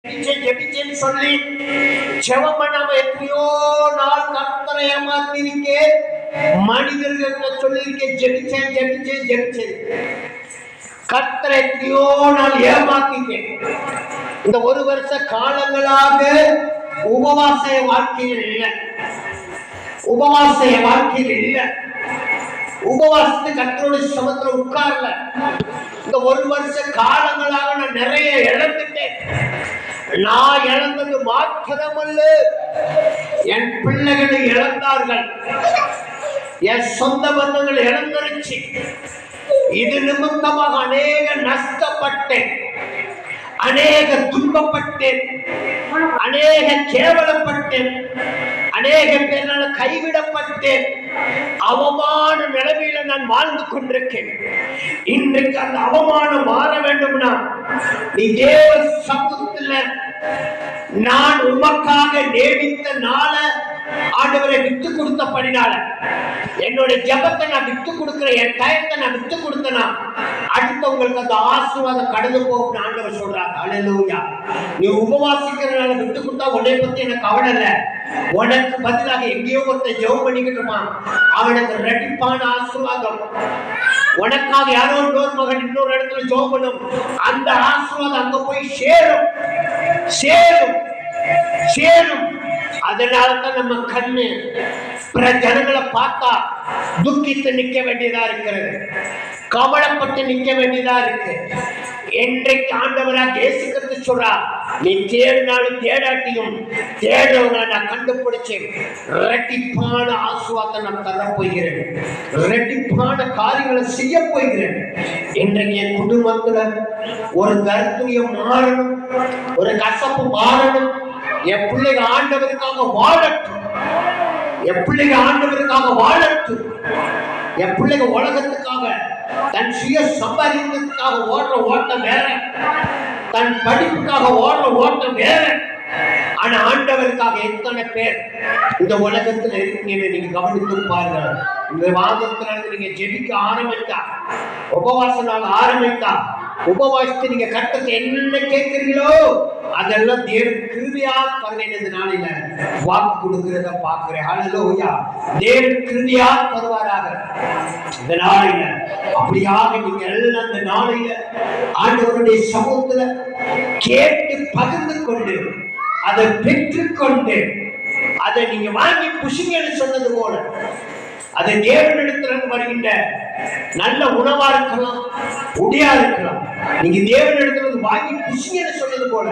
ஜெபிச்சேன்னு சொல்லி ஜெபம் பண்ணாம எத்தனையோ நாள் கர்த்தரை ஏமாத்திருக்கேன். மனிதர்கள் சொல்லியிருக்கேன் ஜெபிச்சேன். கர்த்தரை எத்தனையோ நாள் ஏமாத்திட்டேன். இந்த ஒரு வருஷ காலங்களாக உபவாச வாழ்க்கையில் இல்லை. உபவாசத்து கர்த்தருடைய சமத்துல உட்கார்ல. இந்த ஒரு வருஷ காலங்களாக நான் நிறைய இழந்துட்டேன். நான் இழந்தது மாத்திரமல்ல, என் பிள்ளைகளை இழந்தார்கள், என் சொந்த பந்தங்கள் இழந்துருச்சு. இது நிமித்தமாக அநேக நஷ்டப்பட்டேன், அநேக துன்பப்பட்டேன், அநேக கேவலப்பட்டேன், அநேக பேரால் கைவிடப்பட்டேன். அவமான நிலைமையில நான் வாழ்ந்து கொண்டிருக்கேன். இன்றைக்கு அந்த அவமானம் மாற வேண்டும்னா நீ தேவ சமூகத்துல நான் உமக்காக நேமித்த நாள ஆண்டவரை விட்டு கொடுத்தபடினால, என்னுடைய ஜபத்தை நான் விட்டு கொடுக்கிறேன், என் டயத்தை நான் விட்டு கொடுத்தனா அடுத்தவங்களுக்கு அந்த ஆசீர்வாதம் கடந்து போகும் ஆண்டவர் சொல்றாங்க. அல்லேலூயா. நீ உபவாசிக்கிறதுனால விட்டு கொடுத்தா உன்னை பத்தி எனக்கு கவலை இல்லை. உனக்கு பதிலாக எங்கேயோ ஒருத்தர் ஜெபம் பண்ணிக்கிட்டுமா, அவனுக்கு ரெட்டிப்பான ஆசீர்வாதம். உனக்காக யாரோ இன்னொரு மகன் இன்னொரு இடத்துல ஜெபம் பண்ணும், அந்த ஆசீர்வாதம் அங்க போய் சேரும். அதனாலதான் நம்ம கண்ணு பிற ஜனங்களை பார்த்தா துக்கித்து நிக்க வேண்டியதா இருக்கிறது, கவலைப்பட்டு நிக்க வேண்டியதா இருக்கு. என்றைக்கு ஆண்டவராக இயேசு கிறிஸ்து சொல்றா, நீ தேடினாலும் தேடாட்டியும் தேடுறவங்களை நான் கண்டுபிடிச்சேன், இரட்டிப்பான ஆசீர்வாதத்தை நான் தர போகிறேன், இரட்டிப்பான காரியங்களை செய்ய போகிறேன். இன்றைக்கு என் குடும்பத்துல ஒரு கருத்துரியம் மாறணும், ஒரு கசப்பு மாறணும். என் பிள்ளைங்க ஆண்டவருக்காக வாழட்டும், என் பிள்ளைங்க ஆண்டவருக்காக வாழட்டும். என் பிள்ளைங்க உலகத்துக்காக தன் சுய சம்பாதிக்கிறதுக்காக ஓடுற ஓட்டம் வேற, தன் படிப்புக்காக ஓடுற ஓட்டம் வேற. ஆனா ஆண்டவருக்காக எத்தனை பேர் இந்த உலகத்துல இருக்கீங்கன்னு நீங்க கவனித்து பாருங்க. இந்த வாதத்துல நீங்க ஜெபிக்க ஆரம்பித்தா, உபவாச நாள் ஆரம்பித்தா, உபவாசத்தை நீங்க கர்த்தரை என்னென்ன கேட்கிறீங்களோ அதெல்லாம் தேவன் கிருபையா தருவேன் நாளில வாக்கு கொடுக்கிறத பாக்குறேன். அல்லேலூயா. தேவன் கிருபையா தருவாராக இந்த நாளில. அப்படியாக நீங்க எல்லாம் இந்த நாளில ஆண்டவருடைய சமூகத்துல கேட்டு பகிர்ந்து கொண்டு அதை பெற்றுக்கொண்டு அதை நீங்க வாங்கி புஷிங்கன்னு சொன்னது போல, அது தேவனிடத்திலிருந்து வருகின்ற நல்ல உணவா இருக்கலாம், உடையா இருக்கலாம். நீங்க தேவனிடத்திலிருந்து வாங்கி புஷிங்கன்னு சொன்னது போல